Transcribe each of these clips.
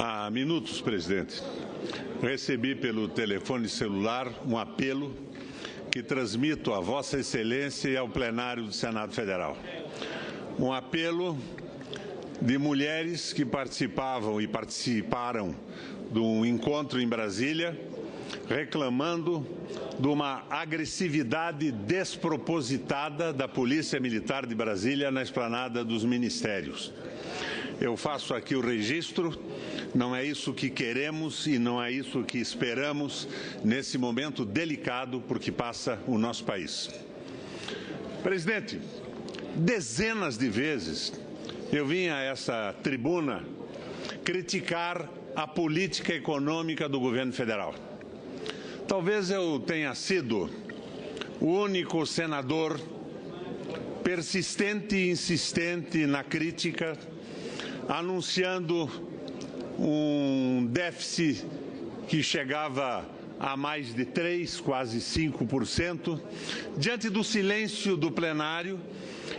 Há minutos, presidente, recebi pelo telefone celular um apelo que transmito a Vossa Excelência e ao plenário do Senado Federal. Um apelo de mulheres que participavam e participaram de um encontro em Brasília, reclamando de uma agressividade despropositada da Polícia Militar de Brasília na esplanada dos ministérios. Eu faço aqui o registro, não é isso que queremos e não é isso que esperamos nesse momento delicado por que passa o nosso país. Presidente, dezenas de vezes eu vim a essa tribuna criticar a política econômica do governo federal. Talvez eu tenha sido o único senador persistente e insistente na crítica, anunciando um déficit que chegava a mais de 3%, quase 5%, diante do silêncio do plenário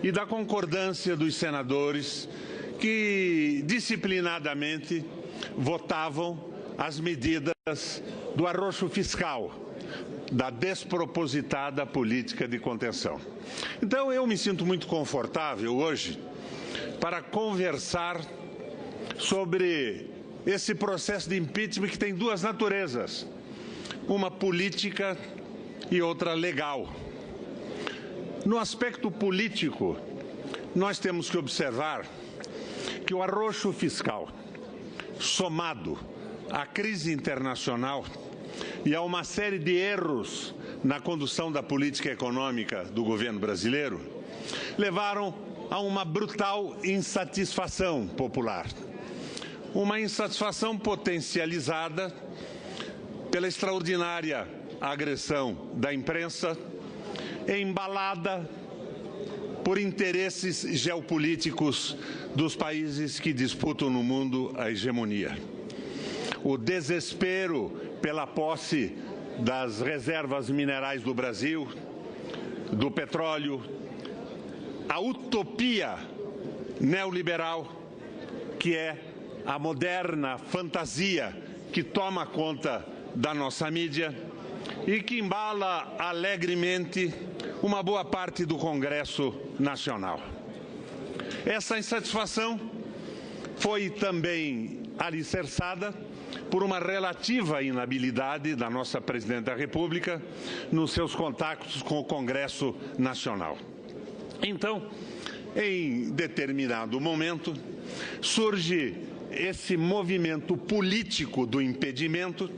e da concordância dos senadores que disciplinadamente votavam as medidas do arroxo fiscal, da despropositada política de contenção. Então, eu me sinto muito confortável hoje para conversar sobre esse processo de impeachment que tem duas naturezas, uma política e outra legal. No aspecto político, nós temos que observar que o arroxo fiscal, somado à crise internacional e a uma série de erros na condução da política econômica do governo brasileiro, levaram a uma brutal insatisfação popular. Uma insatisfação potencializada pela extraordinária agressão da imprensa, embalada por interesses geopolíticos dos países que disputam no mundo a hegemonia. O desespero pela posse das reservas minerais do Brasil, do petróleo, a utopia neoliberal, que é a moderna fantasia que toma conta da nossa mídia e que embala alegremente uma boa parte do Congresso Nacional. Essa insatisfação foi também alicerçada por uma relativa inabilidade da nossa Presidente da República nos seus contatos com o Congresso Nacional. Então, em determinado momento, surge esse movimento político do impedimento,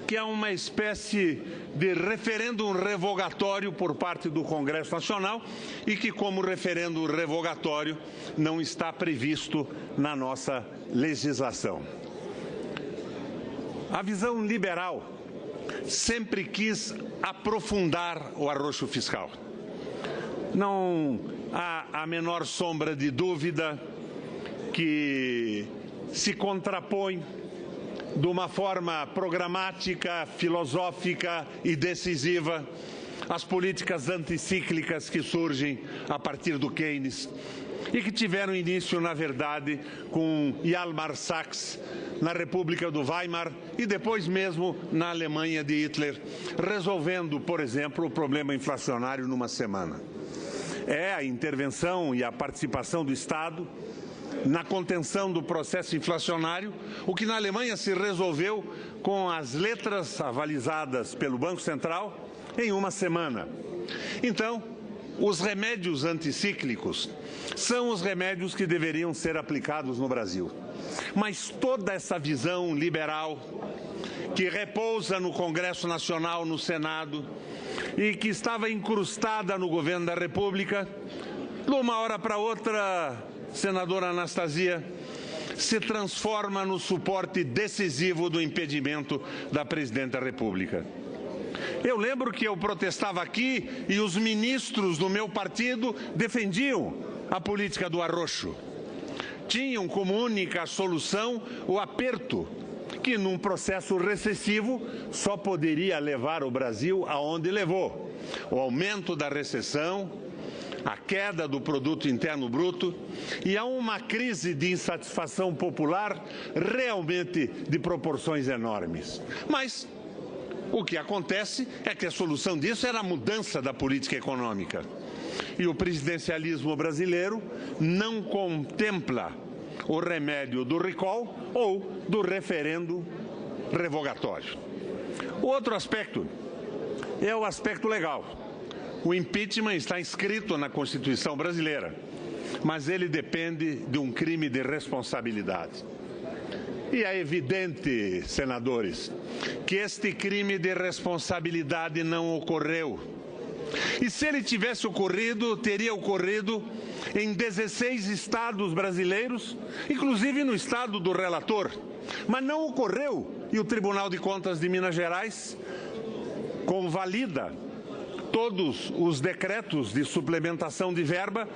que é uma espécie de referendo revogatório por parte do Congresso Nacional e que, como referendo revogatório, não está previsto na nossa legislação. A visão liberal sempre quis aprofundar o arroxo fiscal. Não há a menor sombra de dúvida que se contrapõe de uma forma programática, filosófica e decisiva às políticas anticíclicas que surgem a partir do Keynes e que tiveram início, na verdade, com Hjalmar Sachs na República do Weimar e depois mesmo na Alemanha de Hitler, resolvendo, por exemplo, o problema inflacionário numa semana. É a intervenção e a participação do Estado na contenção do processo inflacionário, o que na Alemanha se resolveu com as letras avalizadas pelo Banco Central em uma semana. Então, os remédios anticíclicos são os remédios que deveriam ser aplicados no Brasil. Mas toda essa visão liberal, que repousa no Congresso Nacional, no Senado, e que estava incrustada no governo da República, de uma hora para outra, senadora Anastasia, se transforma no suporte decisivo do impedimento da Presidente da República. Eu lembro que eu protestava aqui e os ministros do meu partido defendiam a política do arroxo. Tinham como única solução o aperto, que num processo recessivo só poderia levar o Brasil aonde levou. O aumento da recessão, a queda do produto interno bruto e a uma crise de insatisfação popular realmente de proporções enormes. Mas o que acontece é que a solução disso era a mudança da política econômica. E o presidencialismo brasileiro não contempla o remédio do recall ou do referendo revogatório. O outro aspecto é o aspecto legal. O impeachment está inscrito na Constituição brasileira, mas ele depende de um crime de responsabilidade. E é evidente, senadores, que este crime de responsabilidade não ocorreu. E se ele tivesse ocorrido, teria ocorrido em 16 estados brasileiros, inclusive no estado do relator. Mas não ocorreu e o Tribunal de Contas de Minas Gerais convalida todos os decretos de suplementação de verba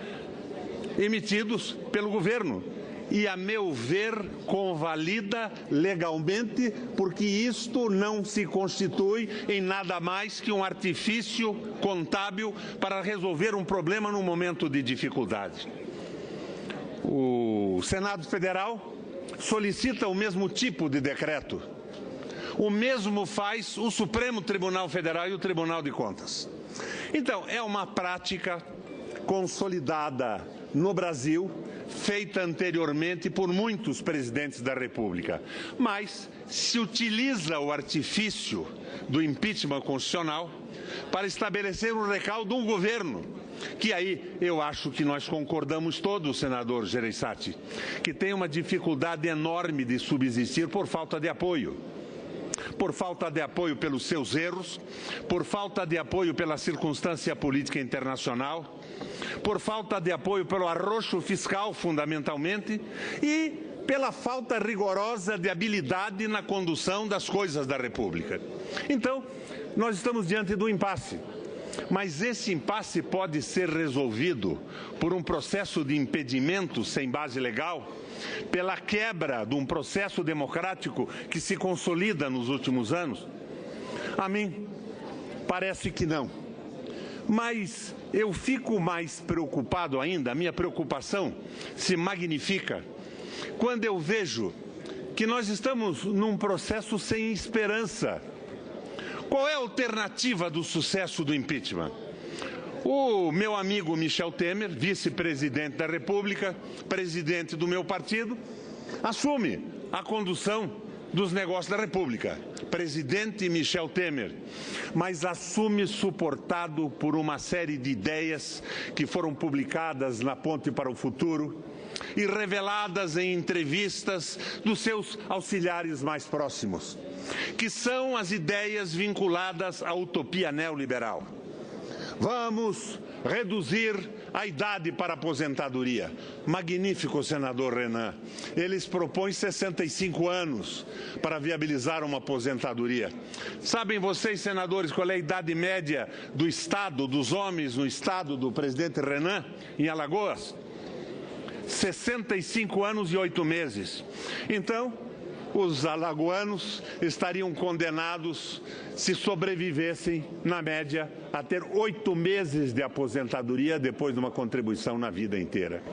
emitidos pelo governo. E, a meu ver, convalida legalmente, porque isto não se constitui em nada mais que um artifício contábil para resolver um problema num momento de dificuldade. O Senado Federal solicita o mesmo tipo de decreto. O mesmo faz o Supremo Tribunal Federal e o Tribunal de Contas. Então, é uma prática consolidada no Brasil, feita anteriormente por muitos presidentes da República. Mas se utiliza o artifício do impeachment constitucional para estabelecer um recall de um governo, que aí eu acho que nós concordamos todos, senador Gereissati, que tem uma dificuldade enorme de subsistir por falta de apoio. Por falta de apoio pelos seus erros, por falta de apoio pela circunstância política internacional, por falta de apoio pelo arroxo fiscal, fundamentalmente, e pela falta rigorosa de habilidade na condução das coisas da República. Então, nós estamos diante do impasse. Mas esse impasse pode ser resolvido por um processo de impedimento sem base legal, pela quebra de um processo democrático que se consolida nos últimos anos? A mim, parece que não. Mas eu fico mais preocupado ainda, a minha preocupação se magnifica, quando eu vejo que nós estamos num processo sem esperança. Qual é a alternativa do sucesso do impeachment? O meu amigo Michel Temer, vice-presidente da República, presidente do meu partido, assume a condução dos negócios da República. Presidente Michel Temer, mas assume suportado por uma série de ideias que foram publicadas na Ponte para o Futuro e reveladas em entrevistas dos seus auxiliares mais próximos, que são as ideias vinculadas à utopia neoliberal. Vamos reduzir a idade para a aposentadoria. Magnífico, senador Renan. Eles propõem 65 anos para viabilizar uma aposentadoria. Sabem vocês, senadores, qual é a idade média do Estado, dos homens no Estado do presidente Renan, em Alagoas? 65 anos e 8 meses. Então, os alagoanos estariam condenados, se sobrevivessem, na média, a ter 8 meses de aposentadoria depois de uma contribuição na vida inteira.